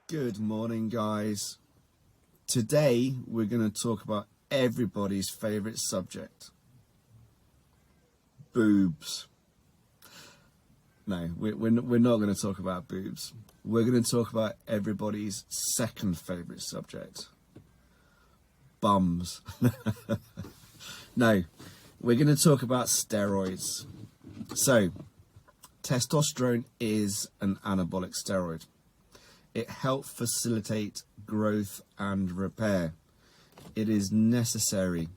Good morning, guys. Today we're going to talk about everybody's favorite subject, boobs. No, we're not going to talk about boobs. We're going to talk about everybody's second favorite subject, bums. No, we're going to talk about steroids. So, testosterone is an anabolic steroid. It helps facilitate growth and repair. It is necessary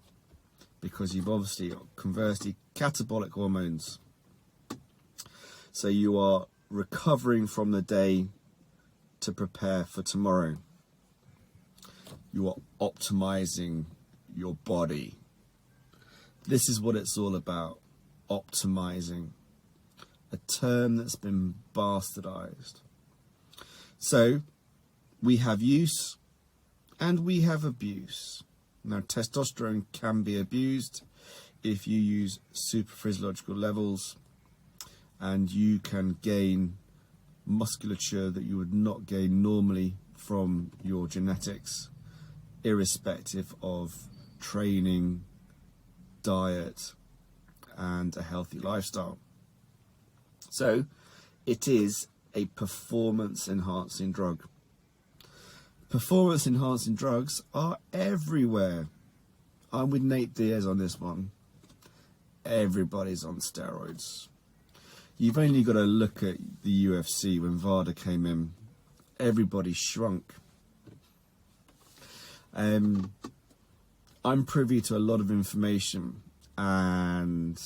because you've obviously got conversely catabolic hormones. So you are recovering from the day to prepare for tomorrow. You are optimizing your body. This is what it's all about, optimizing. A term that's been bastardized. So, we have use and we have abuse. Now, testosterone can be abused if you use superphysiological levels, and you can gain musculature that you would not gain normally from your genetics, irrespective of training, diet, and a healthy lifestyle. So, it is a performance-enhancing drug. Performance-enhancing drugs are everywhere. I'm with Nate Diaz on this one. Everybody's on steroids. You've only got to look at the UFC when VADA came in. Everybody shrunk. I'm privy to a lot of information, and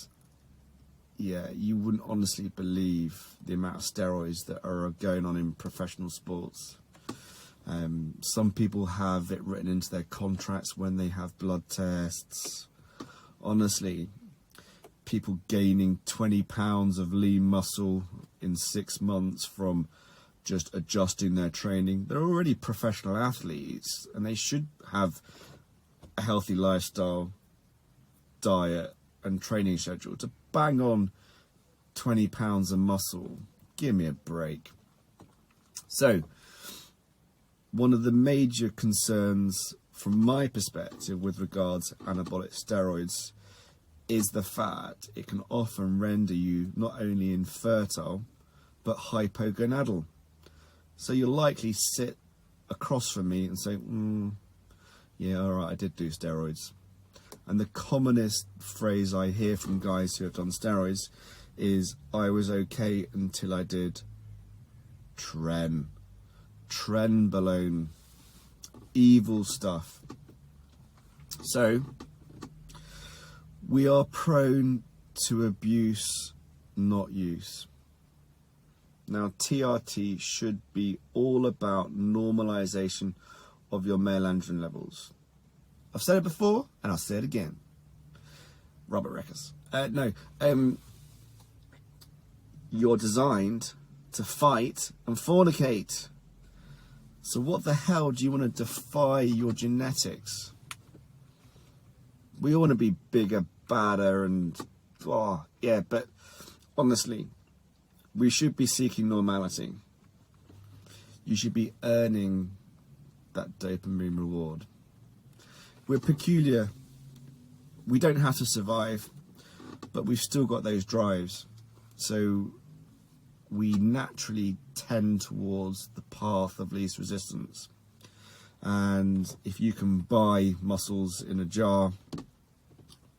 yeah, you wouldn't honestly believe the amount of steroids that are going on in professional sports. Some people have it written into their contracts when they have blood tests. Honestly, people gaining 20 pounds of lean muscle in 6 months from just adjusting their training. They're already professional athletes and they should have a healthy lifestyle, diet and training schedule to bang on 20 pounds of muscle. Give me a break. So, one of the major concerns from my perspective with regards to anabolic steroids is the fact it can often render you not only infertile but hypogonadal. So you'll likely sit across from me and say, yeah, alright, I did do steroids. And the commonest phrase I hear from guys who have done steroids is, I was okay until I did trenbolone, evil stuff. So, we are prone to abuse, not use. Now, TRT should be all about normalization of your male androgen levels. I've said it before, and I'll say it again. Robert Reckers. You're designed to fight and fornicate. So what the hell do you want to defy your genetics? We all want to be bigger, badder, and but honestly, we should be seeking normality. You should be earning that dopamine reward. We're peculiar. We don't have to survive, but we've still got those drives. So we naturally tend towards the path of least resistance. And if you can buy muscles in a jar,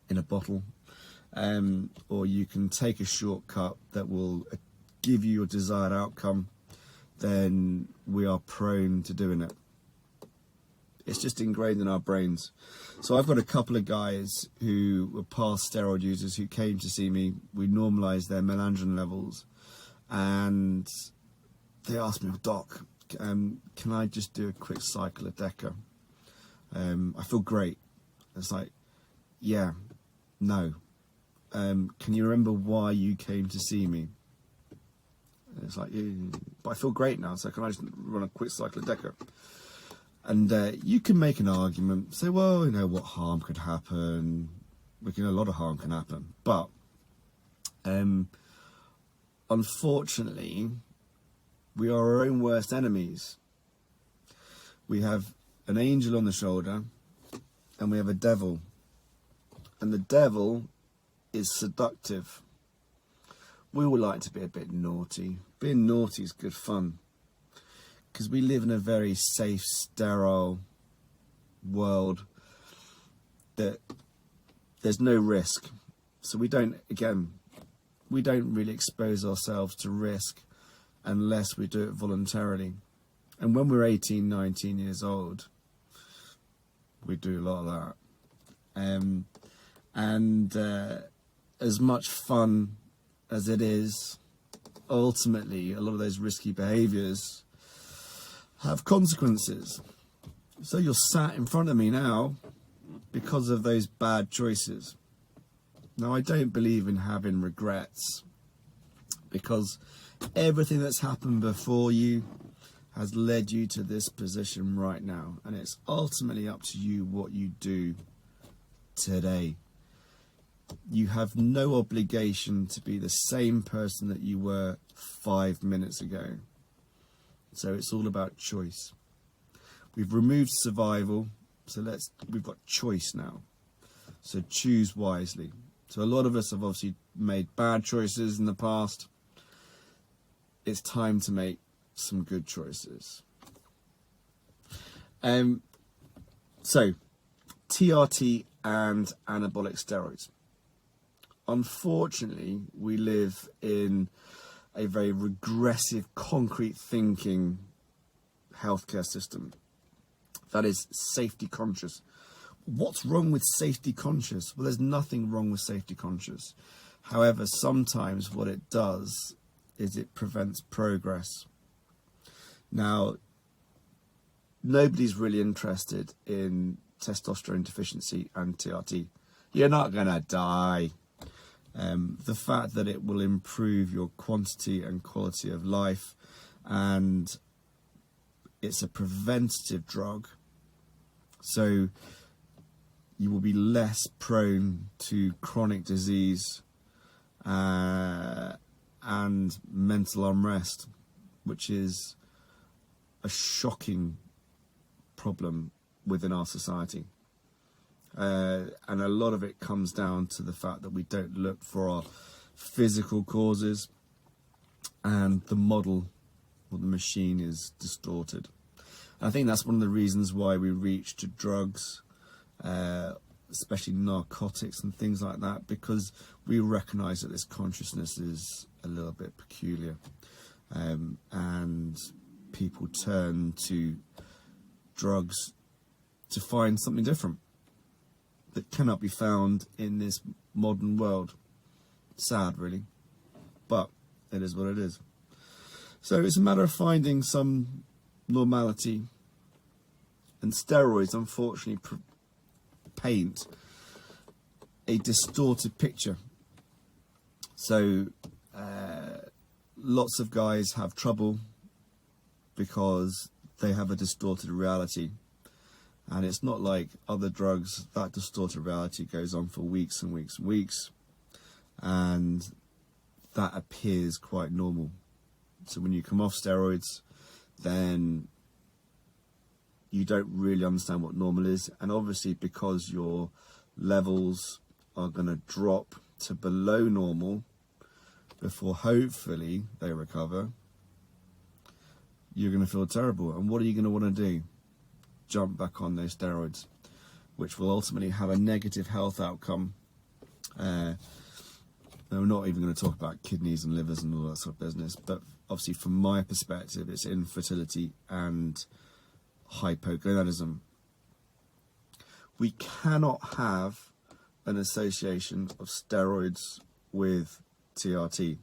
in a bottle, or you can take a shortcut that will give you your desired outcome, then we are prone to doing it. It's just ingrained in our brains. So I've got a couple of guys who were past steroid users who came to see me. We normalized their melandrin levels, and they asked me, Doc, can I just do a quick cycle of Deca? I feel great. It's like, yeah, no. Can you remember why you came to see me? And it's like, yeah, but I feel great now, so can I just run a quick cycle of Deca? And you can make an argument, say, well, you know, what harm could happen? A lot of harm can happen. But unfortunately, we are our own worst enemies. We have an angel on the shoulder, and we have a devil. And the devil is seductive. We all like to be a bit naughty. Being naughty is good fun, because we live in a very safe, sterile world that there's no risk. So we don't really expose ourselves to risk unless we do it voluntarily. And when we're 18, 19 years old, we do a lot of that. As much fun as it is, ultimately, a lot of those risky behaviours have consequences. So you're sat in front of me now because of those bad choices. Now, I don't believe in having regrets, because everything that's happened before you has led you to this position right now, and it's ultimately up to you what you do today. You have no obligation to be the same person that you were 5 minutes ago. So it's all about choice. We've removed survival, so we've got choice now. So choose wisely. So a lot of us have obviously made bad choices in the past. It's time to make some good choices. So TRT and anabolic steroids. Unfortunately, we live in a very regressive, concrete thinking healthcare system that is safety conscious. What's wrong with safety conscious? Well, there's nothing wrong with safety conscious. However, sometimes what it does is it prevents progress. Now, nobody's really interested in testosterone deficiency and TRT. You're not going to die. The fact that it will improve your quantity and quality of life, and it's a preventative drug, so you will be less prone to chronic disease and mental unrest, which is a shocking problem within our society. And a lot of it comes down to the fact that we don't look for our physical causes, and the model or the machine is distorted. And I think that's one of the reasons why we reach to drugs, especially narcotics and things like that, because we recognize that this consciousness is a little bit peculiar, and people turn to drugs to find something different that cannot be found in this modern world. Sad, really, but it is what it is. So it's a matter of finding some normality, and steroids unfortunately paint a distorted picture. So lots of guys have trouble because they have a distorted reality. And it's not like other drugs. That distorted reality goes on for weeks and weeks and weeks, and that appears quite normal. So when you come off steroids, then you don't really understand what normal is. And obviously, because your levels are going to drop to below normal before hopefully they recover, you're going to feel terrible. And what are you going to want to do? Jump back on those steroids, which will ultimately have a negative health outcome. We're not even going to talk about kidneys and livers and all that sort of business, but obviously from my perspective, it's infertility and hypogonadism. We cannot have an association of steroids with TRT,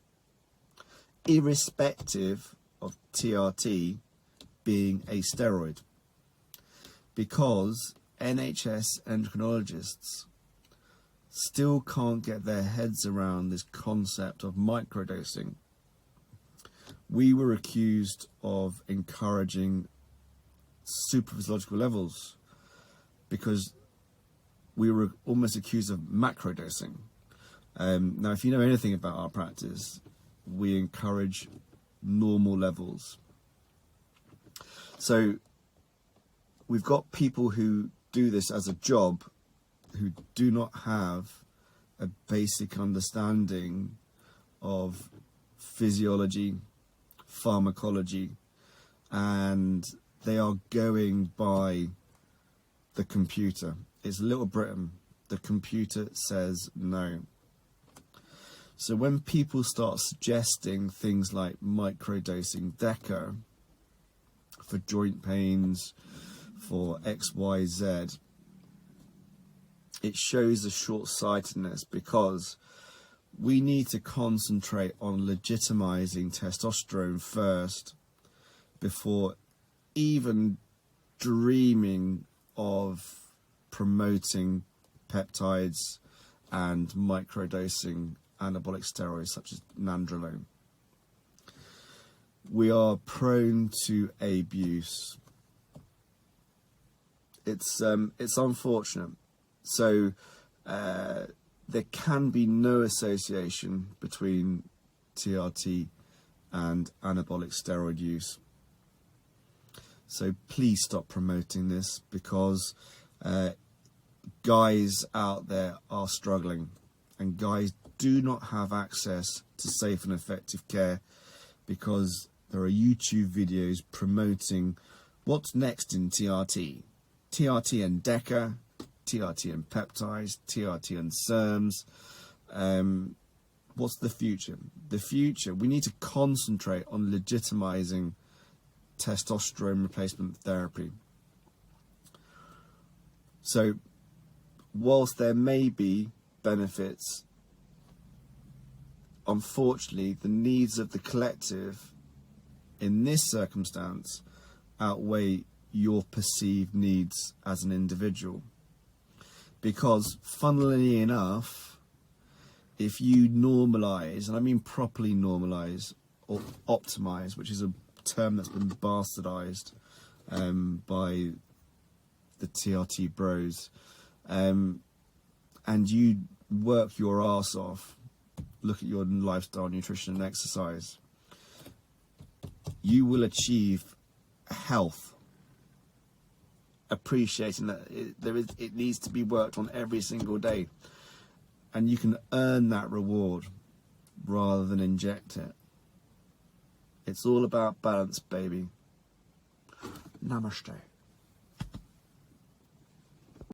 irrespective of TRT being a steroid, because NHS endocrinologists still can't get their heads around this concept of microdosing. We were accused of encouraging supraphysiological levels because we were almost accused of macrodosing. Now, if you know anything about our practice, we encourage normal levels. So we've got people who do this as a job who do not have a basic understanding of physiology, pharmacology, and they are going by the computer. It's Little Britain. The computer says no. So when people start suggesting things like microdosing DECA for joint pains, for XYZ, it shows a short-sightedness, because we need to concentrate on legitimizing testosterone first before even dreaming of promoting peptides and microdosing anabolic steroids such as nandrolone. We are prone to abuse. It's unfortunate. So there can be no association between TRT and anabolic steroid use. So please stop promoting this, because guys out there are struggling, and guys do not have access to safe and effective care because there are YouTube videos promoting what's next in TRT. TRT and DECA, TRT and peptides, TRT and SERMs. What's the future? The future, we need to concentrate on legitimizing testosterone replacement therapy. So whilst there may be benefits, unfortunately the needs of the collective in this circumstance outweigh your perceived needs as an individual. Because funnily enough, if you normalize, and I mean properly normalize or optimize, which is a term that's been bastardized by the TRT bros, and you work your ass off, look at your lifestyle, nutrition and exercise, you will achieve health, appreciating that it needs to be worked on every single day, and you can earn that reward rather than inject it. It's all about balance, baby. Namaste.